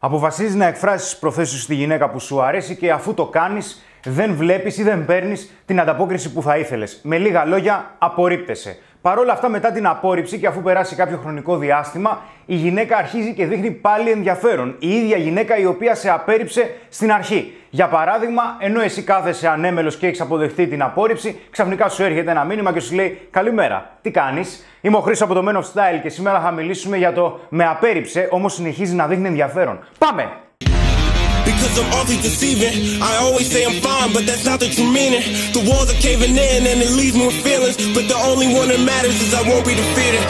Αποφασίζεις να εκφράσεις τις προθέσεις σου στη γυναίκα που σου αρέσει και αφού το κάνεις, δεν βλέπεις ή δεν παίρνεις την ανταπόκριση που θα ήθελες. Με λίγα λόγια, απορρίπτεσαι. Παρ' όλα αυτά, μετά την απόρριψη και αφού περάσει κάποιο χρονικό διάστημα, η γυναίκα αρχίζει και δείχνει πάλι ενδιαφέρον. Η ίδια γυναίκα η οποία σε απέρριψε στην αρχή. Για παράδειγμα, ενώ εσύ κάθεσαι ανέμελος και έχεις αποδεχτεί την απόρριψη, ξαφνικά σου έρχεται ένα μήνυμα και σου λέει: Καλημέρα, τι κάνεις? Είμαι ο Χρήστος από το Men of Style και σήμερα θα μιλήσουμε για το με απέρριψε, όμως συνεχίζει να δείχνει ενδιαφέρον. Πάμε! Because I'm awfully deceiving. I always say I'm fine, but that's not the true meaning. The walls are caving in and it leaves me with feelings. But the only one that matters is I won't be defeated.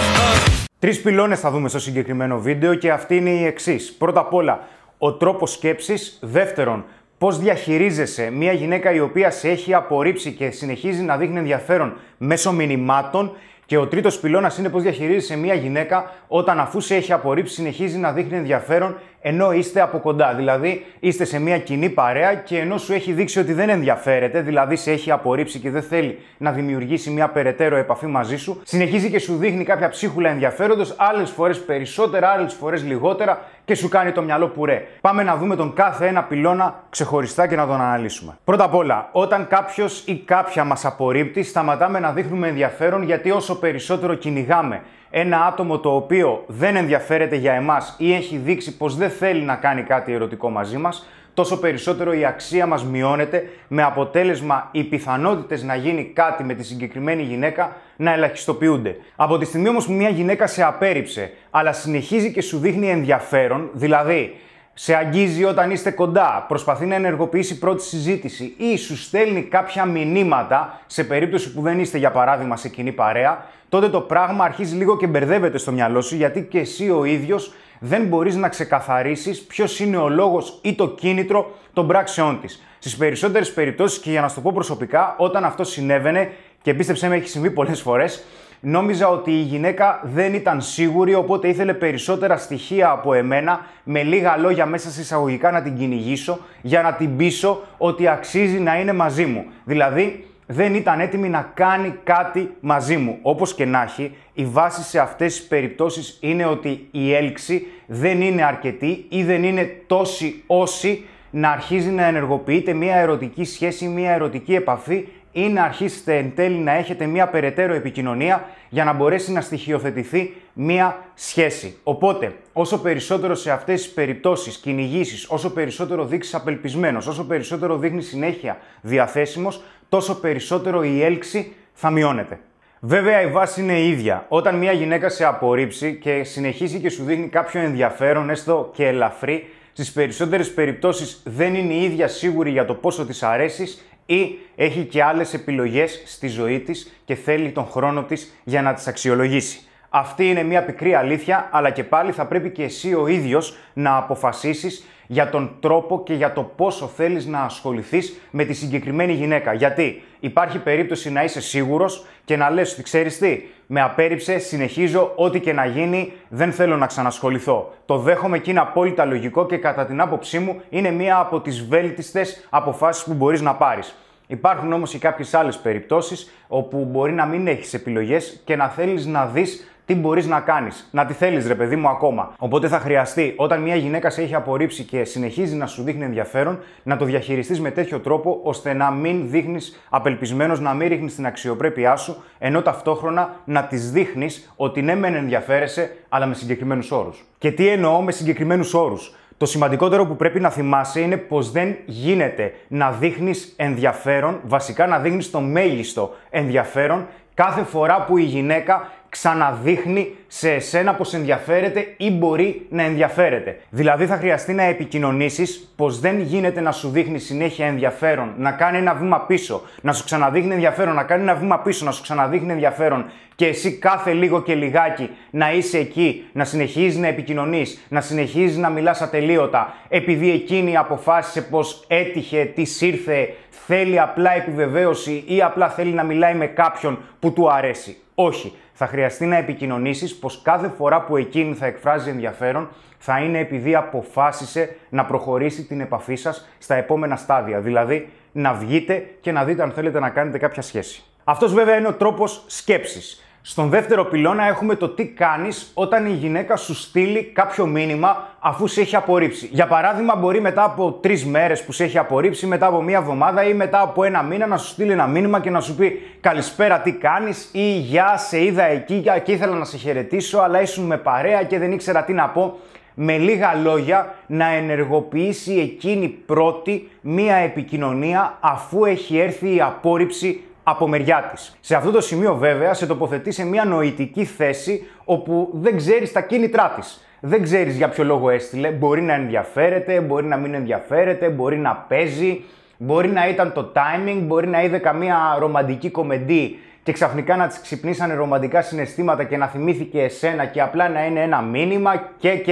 Τρεις πυλώνες θα δούμε στο συγκεκριμένο βίντεο και αυτή είναι η εξής. Πρώτα απ' όλα, ο τρόπος σκέψης. Δεύτερον, πώς διαχειρίζεσαι μια γυναίκα η οποία σε έχει απορρίψει και συνεχίζει να δείχνει ενδιαφέρον μέσω μηνυμάτων. Και ο τρίτος πυλώνας είναι πώς διαχειρίζεσαι μια γυναίκα όταν αφού σε έχει απορρίψει συνεχίζει να δείχνει ενδιαφέρον ενώ είστε από κοντά. Δηλαδή είστε σε μια κοινή παρέα και ενώ σου έχει δείξει ότι δεν ενδιαφέρεται, δηλαδή σε έχει απορρίψει και δεν θέλει να δημιουργήσει μια περαιτέρω επαφή μαζί σου, συνεχίζει και σου δείχνει κάποια ψίχουλα ενδιαφέροντος, άλλες φορές περισσότερα, άλλες φορές λιγότερα και σου κάνει το μυαλό πουρέ. Πάμε να δούμε τον κάθε ένα πυλώνα ξεχωριστά και να τον αναλύσουμε. Πρώτα απ' όλα, όταν κάποιος ή κάποια μας απορρίπτει, σταματάμε να δείχνουμε ενδιαφέρον γιατί όσο περισσότερο κυνηγάμε ένα άτομο το οποίο δεν ενδιαφέρεται για εμάς ή έχει δείξει πως δεν θέλει να κάνει κάτι ερωτικό μαζί μας, τόσο περισσότερο η αξία μας μειώνεται, με αποτέλεσμα οι πιθανότητες να γίνει κάτι με τη συγκεκριμένη γυναίκα να ελαχιστοποιούνται. Από τη στιγμή όμως που μια γυναίκα σε απέρριψε, αλλά συνεχίζει και σου δείχνει ενδιαφέρον, δηλαδή σε αγγίζει όταν είστε κοντά, προσπαθεί να ενεργοποιήσει πρώτη συζήτηση ή σου στέλνει κάποια μηνύματα σε περίπτωση που δεν είστε για παράδειγμα σε κοινή παρέα, τότε το πράγμα αρχίζει λίγο και μπερδεύεται στο μυαλό σου γιατί και εσύ ο ίδιος δεν μπορείς να ξεκαθαρίσεις ποιος είναι ο λόγος ή το κίνητρο των πράξεών της. Στις περισσότερες περιπτώσεις, και για να σου το πω προσωπικά, όταν αυτό συνέβαινε, και πίστεψέ με έχει συμβεί πολλές φορές, νόμιζα ότι η γυναίκα δεν ήταν σίγουρη, οπότε ήθελε περισσότερα στοιχεία από εμένα, με λίγα λόγια μέσα σε εισαγωγικά να την κυνηγήσω, για να την πείσω ότι αξίζει να είναι μαζί μου. Δηλαδή, δεν ήταν έτοιμη να κάνει κάτι μαζί μου. Όπως και να έχει, η βάση σε αυτές τις περιπτώσεις είναι ότι η έλξη δεν είναι αρκετή ή δεν είναι τόση όση να αρχίζει να ενεργοποιείται μια ερωτική σχέση, μια ερωτική επαφή ή να αρχίσετε εν τέλει να έχετε μια περαιτέρω επικοινωνία για να μπορέσει να στοιχειοθετηθεί μια σχέση. Οπότε, όσο περισσότερο σε αυτές τις περιπτώσεις κυνηγήσεις, όσο περισσότερο δείξεις απελπισμένος, όσο περισσότερο δείχνεις συνέχεια διαθέσιμος, τόσο περισσότερο η έλξη θα μειώνεται. Βέβαια η βάση είναι η ίδια. Όταν μια γυναίκα σε απορρίψει και συνεχίσει και σου δείχνει κάποιο ενδιαφέρον, έστω και ελαφρύ, στις περισσότερες περιπτώσεις δεν είναι η ίδια σίγουρη για το πόσο της αρέσεις ή έχει και άλλες επιλογές στη ζωή της και θέλει τον χρόνο της για να τις αξιολογήσει. Αυτή είναι μια πικρή αλήθεια, αλλά και πάλι θα πρέπει και εσύ ο ίδιος να αποφασίσεις για τον τρόπο και για το πόσο θέλεις να ασχοληθείς με τη συγκεκριμένη γυναίκα. Γιατί υπάρχει περίπτωση να είσαι σίγουρος και να λες ότι ξέρεις τι, με απέρριψε, συνεχίζω, ό,τι και να γίνει, δεν θέλω να ξανασχοληθώ. Το δέχομαι και είναι απόλυτα λογικό και κατά την άποψή μου είναι μία από τις βέλτιστες αποφάσεις που μπορείς να πάρεις. Υπάρχουν όμως και κάποιες άλλες περιπτώσεις όπου μπορεί να μην έχεις επιλογές και να θέλεις να δεις τι μπορείς να κάνεις. Να τη θέλεις ρε παιδί μου ακόμα. Οπότε θα χρειαστεί όταν μια γυναίκα σε έχει απορρίψει και συνεχίζει να σου δείχνει ενδιαφέρον, να το διαχειριστείς με τέτοιο τρόπο ώστε να μην δείχνεις απελπισμένος, να μην ρίχνεις την αξιοπρέπειά σου, ενώ ταυτόχρονα να της δείχνεις ότι ναι μεν ενδιαφέρεσαι, αλλά με συγκεκριμένους όρους. Και τι εννοώ με συγκεκριμένους όρους? Το σημαντικότερο που πρέπει να θυμάσαι είναι πως δεν γίνεται να δείχνεις ενδιαφέρον, βασικά να δείχνεις το μέγιστο ενδιαφέρον κάθε φορά που η γυναίκα ξαναδείχνει σε εσένα πως ενδιαφέρεται ή μπορεί να ενδιαφέρεται. Δηλαδή θα χρειαστεί να επικοινωνήσεις πως δεν γίνεται να σου δείχνει συνέχεια ενδιαφέρον, να κάνει ένα βήμα πίσω, να σου ξαναδείχνει ενδιαφέρον, να κάνει ένα βήμα πίσω, να σου ξαναδείχνει ενδιαφέρον και εσύ κάθε λίγο και λιγάκι να είσαι εκεί, να συνεχίζεις να επικοινωνείς, να συνεχίζεις να μιλάς ατελείωτα, επειδή εκείνη αποφάσισε πως έτυχε, της ήρθε, θέλει απλά επιβεβαίωση ή απλά θέλει να μιλάει με κάποιον που του αρέσει. Όχι. Θα χρειαστεί να επικοινωνήσεις πως κάθε φορά που εκείνη θα εκφράζει ενδιαφέρον θα είναι επειδή αποφάσισε να προχωρήσει την επαφή σας στα επόμενα στάδια. Δηλαδή να βγείτε και να δείτε αν θέλετε να κάνετε κάποια σχέση. Αυτός βέβαια είναι ο τρόπος σκέψης. Στον δεύτερο πυλώνα έχουμε το τι κάνεις όταν η γυναίκα σου στείλει κάποιο μήνυμα αφού σε έχει απορρίψει. Για παράδειγμα, μπορεί μετά από 3 μέρες που σε έχει απορρίψει, μετά από 1 εβδομάδα ή μετά από 1 μήνα να σου στείλει ένα μήνυμα και να σου πει καλησπέρα, τι κάνεις, ή γεια, σε είδα εκεί και ήθελα να σε χαιρετήσω, αλλά ήσουν με παρέα και δεν ήξερα τι να πω. Με λίγα λόγια, να ενεργοποιήσει εκείνη πρώτη μία επικοινωνία αφού έχει έρθει η απόρριψη από μεριά της. Σε αυτό το σημείο βέβαια σε τοποθετεί σε μια νοητική θέση όπου δεν ξέρεις τα κίνητρά της. Δεν ξέρεις για ποιο λόγο έστειλε, μπορεί να ενδιαφέρεται, μπορεί να μην ενδιαφέρεται, μπορεί να παίζει, μπορεί να ήταν το timing, μπορεί να είδε καμία ρομαντική κομμεντή και ξαφνικά να της ξυπνήσανε ρομαντικά συναισθήματα και να θυμήθηκε εσένα και απλά να είναι ένα μήνυμα και.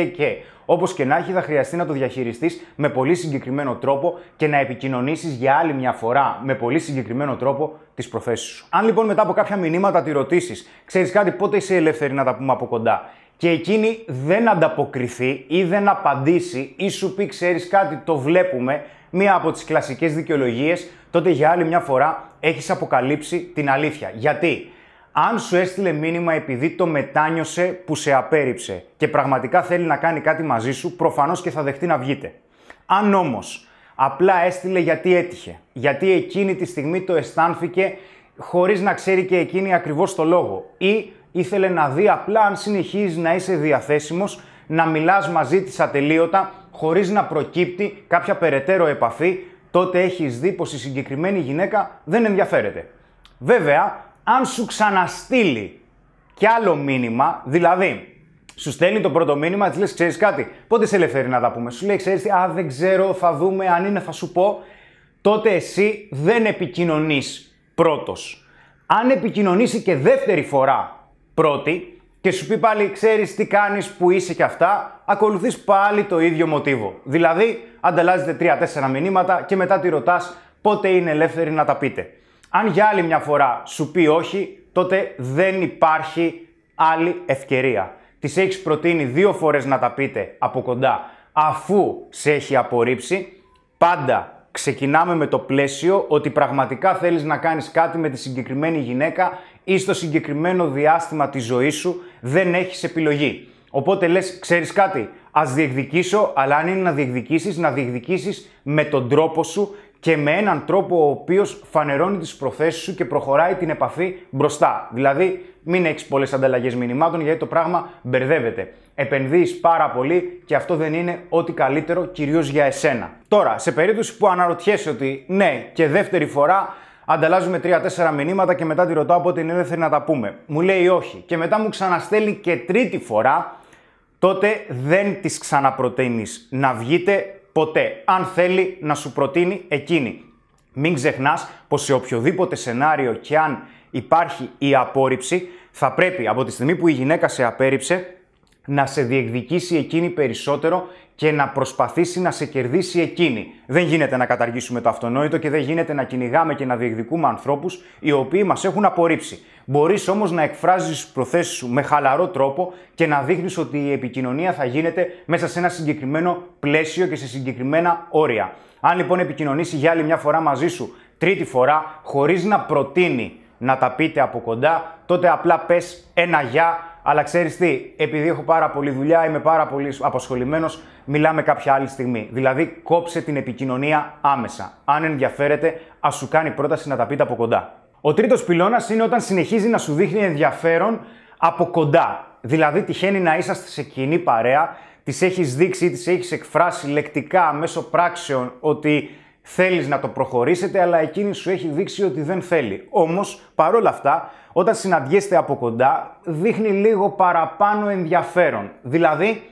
Όπως και να έχει, θα χρειαστεί να το διαχειριστείς με πολύ συγκεκριμένο τρόπο και να επικοινωνήσεις για άλλη μια φορά με πολύ συγκεκριμένο τρόπο τις προθέσεις σου. Αν λοιπόν μετά από κάποια μηνύματα τη ρωτήσεις, ξέρεις κάτι, πότε είσαι ελεύθερη να τα πούμε από κοντά, και εκείνη δεν ανταποκριθεί ή δεν απαντήσει ή σου πει, ξέρεις κάτι, το βλέπουμε, μία από τις κλασικές δικαιολογίες, τότε για άλλη μια φορά έχεις αποκαλύψει την αλήθεια. Γιατί? Αν σου έστειλε μήνυμα επειδή το μετάνιωσε που σε απέρριψε και πραγματικά θέλει να κάνει κάτι μαζί σου, προφανώς και θα δεχτεί να βγείτε. Αν όμως απλά έστειλε γιατί έτυχε, γιατί εκείνη τη στιγμή το αισθάνθηκε χωρίς να ξέρει και εκείνη ακριβώς το λόγο, ή ήθελε να δει απλά αν συνεχίζεις να είσαι διαθέσιμος, να μιλάς μαζί της ατελείωτα, χωρίς να προκύπτει κάποια περαιτέρω επαφή, τότε έχεις δει πως η συγκεκριμένη γυναίκα δεν ενδιαφέρεται. Βέβαια, αν σου ξαναστείλει κι άλλο μήνυμα, δηλαδή σου στέλνει το πρώτο μήνυμα, της λες, ξέρεις κάτι, πότε είσαι ελεύθερη να τα πούμε, σου λέει, ξέρεις τι, δεν ξέρω, θα δούμε, αν είναι θα σου πω, τότε εσύ δεν επικοινωνείς πρώτος. Αν επικοινωνήσει και δεύτερη φορά πρώτη και σου πει πάλι, ξέρεις τι κάνεις, που είσαι και αυτά, ακολουθείς πάλι το ίδιο μοτίβο. Δηλαδή, ανταλλάζετε 3-4 μηνύματα και μετά τη ρωτάς πότε είναι ελεύθερη να τα πείτε. Αν για άλλη μια φορά σου πει όχι, τότε δεν υπάρχει άλλη ευκαιρία. Της έχεις προτείνει 2 φορές να τα πείτε από κοντά αφού σε έχει απορρίψει. Πάντα ξεκινάμε με το πλαίσιο ότι πραγματικά θέλεις να κάνεις κάτι με τη συγκεκριμένη γυναίκα ή στο συγκεκριμένο διάστημα της ζωής σου δεν έχεις επιλογή. Οπότε λες, ξέρεις κάτι, ας διεκδικήσω, αλλά αν είναι να διεκδικήσεις με τον τρόπο σου και με έναν τρόπο ο οποίος φανερώνει τις προθέσεις σου και προχωράει την επαφή μπροστά. Δηλαδή, μην έχεις πολλές ανταλλαγές μηνυμάτων γιατί το πράγμα μπερδεύεται. Επενδύεις πάρα πολύ και αυτό δεν είναι ό,τι καλύτερο, κυρίως για εσένα. Τώρα, σε περίπτωση που αναρωτιέσαι ότι ναι, και δεύτερη φορά ανταλλάζουμε 3-4 μηνύματα και μετά τη ρωτάω πότε είναι ελεύθερη να τα πούμε, μου λέει όχι και μετά μου ξαναστέλνει και τρίτη φορά, τότε δεν της ξαναπροτείνεις να βγείτε ποτέ, αν θέλει να σου προτείνει εκείνη. Μην ξεχνάς πως σε οποιοδήποτε σενάριο και αν υπάρχει η απόρριψη, θα πρέπει από τη στιγμή που η γυναίκα σε απέρριψε να σε διεκδικήσει εκείνη περισσότερο και να προσπαθήσει να σε κερδίσει εκείνη. Δεν γίνεται να καταργήσουμε το αυτονόητο και δεν γίνεται να κυνηγάμε και να διεκδικούμε ανθρώπους οι οποίοι μας έχουν απορρίψει. Μπορείς όμως να εκφράζεις τις προθέσεις σου με χαλαρό τρόπο και να δείχνεις ότι η επικοινωνία θα γίνεται μέσα σε ένα συγκεκριμένο πλαίσιο και σε συγκεκριμένα όρια. Αν λοιπόν επικοινωνήσει για άλλη μια φορά μαζί σου, τρίτη φορά, χωρίς να προτείνει να τα πείτε από κοντά, τότε απλά πες ένα γεια, αλλά ξέρεις τι, επειδή έχω πάρα πολλή δουλειά, είμαι πάρα πολύ απασχολημένος, μιλάμε κάποια άλλη στιγμή. Δηλαδή, κόψε την επικοινωνία άμεσα. Αν ενδιαφέρεται, ας σου κάνει πρόταση να τα πείτε από κοντά. Ο τρίτος πυλώνας είναι όταν συνεχίζει να σου δείχνει ενδιαφέρον από κοντά. Δηλαδή, τυχαίνει να είσαστε σε κοινή παρέα, της έχεις δείξει ή της έχεις εκφράσει λεκτικά μέσω πράξεων ότι θέλεις να το προχωρήσετε, αλλά εκείνη σου έχει δείξει ότι δεν θέλει. Όμως, παρόλα αυτά, όταν συναντιέστε από κοντά, δείχνει λίγο παραπάνω ενδιαφέρον. Δηλαδή,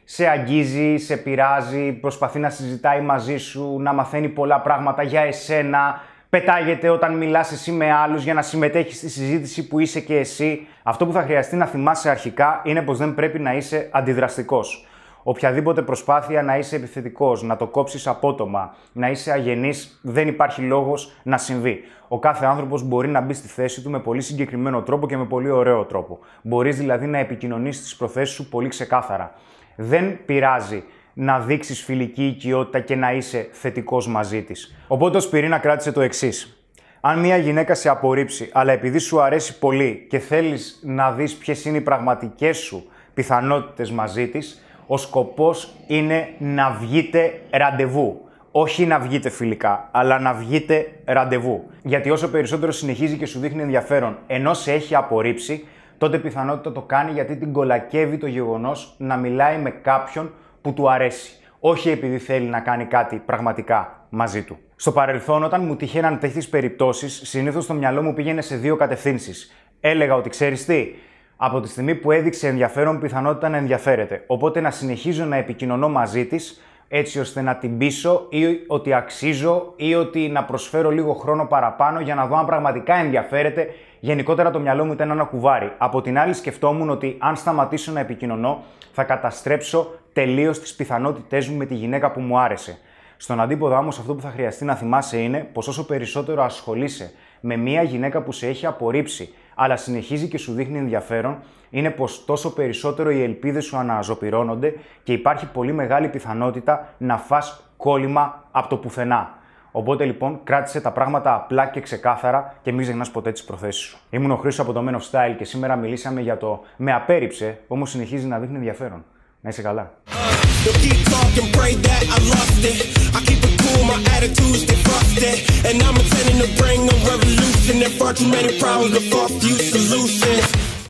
σε αγγίζει, σε πειράζει, προσπαθεί να συζητάει μαζί σου, να μαθαίνει πολλά πράγματα για εσένα, πετάγεται όταν μιλάς εσύ με άλλους για να συμμετέχεις στη συζήτηση που είσαι και εσύ. Αυτό που θα χρειαστεί να θυμάσαι αρχικά είναι πως δεν πρέπει να είσαι αντιδραστικός. Οποιαδήποτε προσπάθεια να είσαι επιθετικός, να το κόψεις απότομα, να είσαι αγενής, δεν υπάρχει λόγος να συμβεί. Ο κάθε άνθρωπος μπορεί να μπει στη θέση του με πολύ συγκεκριμένο τρόπο και με πολύ ωραίο τρόπο. Μπορείς δηλαδή να επικοινωνήσεις τις προθέσεις σου πολύ ξεκάθαρα. Δεν πειράζει να δείξεις φιλική οικειότητα και να είσαι θετικός μαζί της. Οπότε ως πυρήνα κράτησε το εξής. Αν μια γυναίκα σε απορρίψει, αλλά επειδή σου αρέσει πολύ και θέλεις να δεις ποιες είναι οι πραγματικές σου πιθανότητες μαζί της, ο σκοπός είναι να βγείτε ραντεβού. Όχι να βγείτε φιλικά, αλλά να βγείτε ραντεβού. Γιατί όσο περισσότερο συνεχίζει και σου δείχνει ενδιαφέρον, ενώ σε έχει απορρίψει, τότε πιθανότητα το κάνει γιατί την κολακεύει το γεγονός να μιλάει με κάποιον που του αρέσει. Όχι επειδή θέλει να κάνει κάτι πραγματικά μαζί του. Στο παρελθόν, όταν μου τυχαίναν τέτοιες περιπτώσεις, συνήθως το μυαλό μου πήγαινε σε δύο κατευθύνσεις. Έλεγα ότι ξέρεις τι, από τη στιγμή που έδειξε ενδιαφέρον, πιθανότητα να ενδιαφέρεται. Οπότε να συνεχίζω να επικοινωνώ μαζί της, έτσι ώστε να την πείσω ή ότι αξίζω ή ότι να προσφέρω λίγο χρόνο παραπάνω για να δω αν πραγματικά ενδιαφέρεται. Γενικότερα το μυαλό μου ήταν ένα κουβάρι. Από την άλλη σκεφτόμουν ότι αν σταματήσω να επικοινωνώ θα καταστρέψω τελείως τις πιθανότητές μου με τη γυναίκα που μου άρεσε. Στον αντίποδα όμως αυτό που θα χρειαστεί να θυμάσαι είναι πως όσο περισσότερο ασχολείσαι με μια γυναίκα που σε έχει απορρίψει αλλά συνεχίζει και σου δείχνει ενδιαφέρον, είναι πως τόσο περισσότερο οι ελπίδες σου αναζωπυρώνονται και υπάρχει πολύ μεγάλη πιθανότητα να φας κόλλημα από το πουθενά. Οπότε λοιπόν κράτησε τα πράγματα απλά και ξεκάθαρα και μην ξεχνάς ποτέ τις προθέσεις σου. Ήμουν ο Χρήστος από το Men of Style και σήμερα μιλήσαμε για το με απέρριψε, όμως συνεχίζει να δείχνει ενδιαφέρον. Να είσαι καλά. And I'm intending to bring a revolution. There far too many problems, but far few solutions.